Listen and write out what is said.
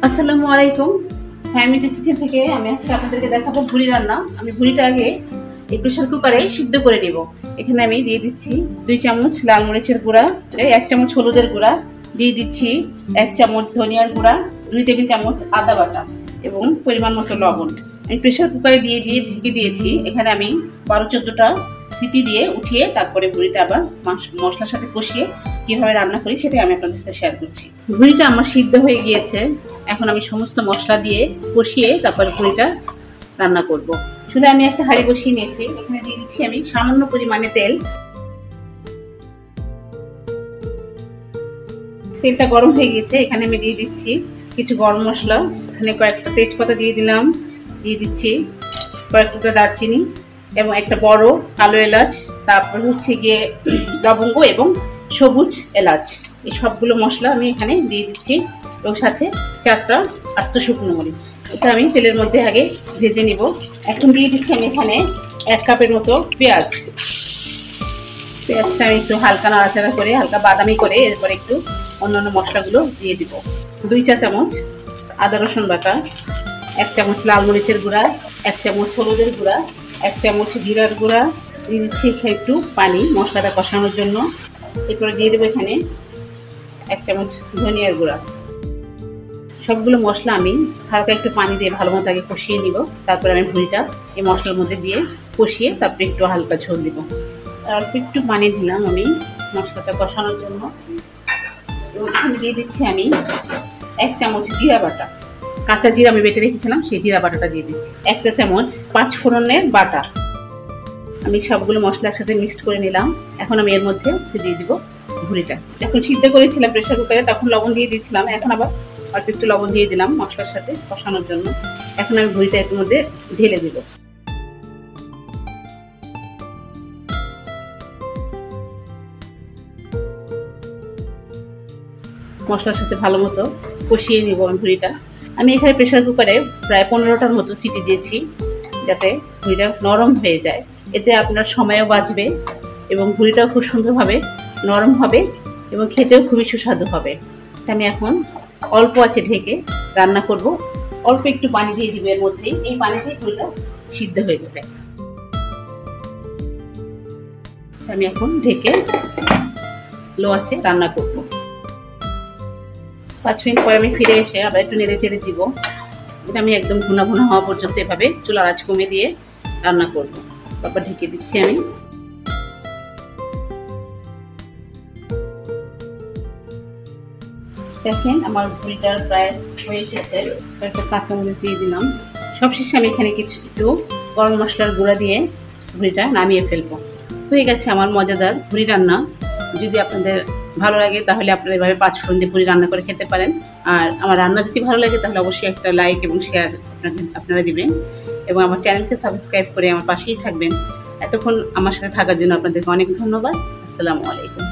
আসসালামু আলাইকুম। Family kitchen থেকে আমি আজকে আপনাদেরকে দেখাবো ভুড়ি রান্না। আমি ভুড়িটা আগে এই প্রেসার কুকারে সিদ্ধ করে নেব। এখানে আমি দিয়ে দিচ্ছি 2 চামচ লাল মরিচের গুঁড়া, 1 চামচ হলুদের গুঁড়া, দিয়ে দিচ্ছি 1 চামচ ধনিয়ার গুঁড়া, 2 টেবিল চামচ আদা বাটা এবং পরিমাণ মতো লবণ। আমি প্রেসার কুকারে দিয়ে ঢেকে দিয়েছি। এখানে আমি 12-14টা সিটি দিয়ে উঠিয়ে তারপরে ভুড়িটা আবার মশলার সাথে কষিয়ে কিভাবে রান্না করি সেটাই আমি আপনাদের সাথে শেয়ার করছি। ভুড়িটা আমার সিদ্ধ হয়ে গিয়েছে। এখন আমি সমস্ত মশলা দিয়ে কষিয়ে তারপরে ভুড়িটা রান্না করব। চুলে আমি একটা হাঁড়ি বসিয়ে নিয়েছি। এখানে দিয়ে দিচ্ছি আমি সামান্য পরিমাণে তেল। তেলটা গরম হয়ে গেছে। এখানে আমি দিয়ে দিচ্ছি কিছু গরম মশলা। এখানে কয়েকটা তেজপাতা দিয়ে দিলাম, দিয়ে দিচ্ছি কয়েকটা দারচিনি এবং একটা বড় কালো এলাচ, তারপর হচ্ছে গিয়ে লবঙ্গ এবং সবুজ এলাচ। এই সবগুলো মশলা আমি এখানে দিয়ে দিচ্ছি এবং সাথে 4টা আস্ত শুকনো মরিচ। এটা আমি তেলের মধ্যে আগে ভেজে নিব। এখন দিয়ে দিচ্ছি আমি এখানে 1 কাপের মতো পেঁয়াজ। পেঁয়াজটা আমি একটু হালকা নাড়াচাড়া করে হালকা বাদামি করে এরপরে একটু অন্যান্য মশলাগুলো দিয়ে দিব। 2 চা চামচ আদা রসুন বাটা, 1 চামচ লাল মরিচের গুঁড়া, 1 চামচ হলুদের গুঁড়া, 1 চামচ জিরার গুঁড়া, দিয়ে দিচ্ছি একটু পানি মশলাটা কষানোর জন্য। এরপরে দিয়ে দেবো এখানে 1 চামচ ধনিয়ার গুঁড়া। সবগুলো মশলা আমি হালকা একটু পানি দিয়ে ভালো মতো আগে কষিয়ে নিব। তারপরে আমি ভুড়িটা এই মশলার মধ্যে দিয়ে কষিয়ে তারপরে একটু হালকা ঝোল দিব। অল্প একটু পানি দিলাম আমি মশলাটা কষানোর জন্য। এবং এখানে দিয়ে দিচ্ছি আমি 1 চামচ জিরা বাটা। কাঁচা জিরা আমি বেটে রেখেছিলাম, সেই জিরা বাটাটা দিয়ে দিচ্ছি। 1 চা চামচ 5 ফোড়নের বাটা। আমি সবগুলো মশলা একসাথে মিক্সড করে নিলাম। এখন আমি এর মধ্যে দিয়ে দিব ভুড়িটা। যখন সিদ্ধ করেছিলাম প্রেসার কুকারে তখন লবণ দিয়ে দিয়েছিলাম। এখন আবার অল্প একটু লবণ দিয়ে দিলাম মশলার সাথে কষানোর জন্য। এখন আমি ভুড়িটা এর মধ্যে ঢেলে দিব। মশলার সাথে ভালো মতো কষিয়ে নিব আমি ভুড়িটা। আমি এখানে প্রেসার কুকারে প্রায় 15টার মতো সিটি দিয়েছি যাতে ভুড়িটা নরম হয়ে যায়। এতে আপনার সময়ও বাঁচবে এবং ভুড়িটাও খুব সুন্দরভাবে নরম হবে এবং খেতেও খুবই সুস্বাদু হবে। আমি এখন অল্প আঁচে ঢেকে রান্না করব। অল্প একটু পানি দিয়ে দিব এর মধ্যে। এই পানিতেই ভুড়িটা সিদ্ধ হয়ে যাবে। আমি এখন ঢেকে লো আঁচে রান্না করব। 5 মিনিট পরে আমি ফিরে এসে আবার একটু নেড়ে চেড়ে দিব। এটা আমি একদম ভুনা ভুনা হওয়া পর্যন্ত এভাবে চুলার আঁচ কমিয়ে দিয়ে রান্না করব। তারপর ঢেকে দিচ্ছি আমি। দেখেন আমার ভুড়িটা প্রায় হয়ে এসেছে। কয়েকটা কাঁচামরিচ দিয়ে দিলাম। সবশেষে আমি এখানে একটু গরম মশলার গুঁড়া দিয়ে ভুড়িটা নামিয়ে ফেলবো। হয়ে গেছে আমার মজাদার ভুড়ি রান্না। যদি আপনাদের ভালো লাগে তাহলে আপনারা এভাবে 5 ফোড়ন দিয়ে ভুড়ি রান্না করে খেতে পারেন। আর আমার রান্না যদি ভালো লাগে তাহলে অবশ্যই একটা লাইক এবং শেয়ার আপনারা দিবেন এবং আমার চ্যানেলকে সাবস্ক্রাইব করে আমার পাশেই থাকবেন। এতক্ষণ আমার সাথে থাকার জন্য আপনাদেরকে অনেক ধন্যবাদ। আসসালামু আলাইকুম।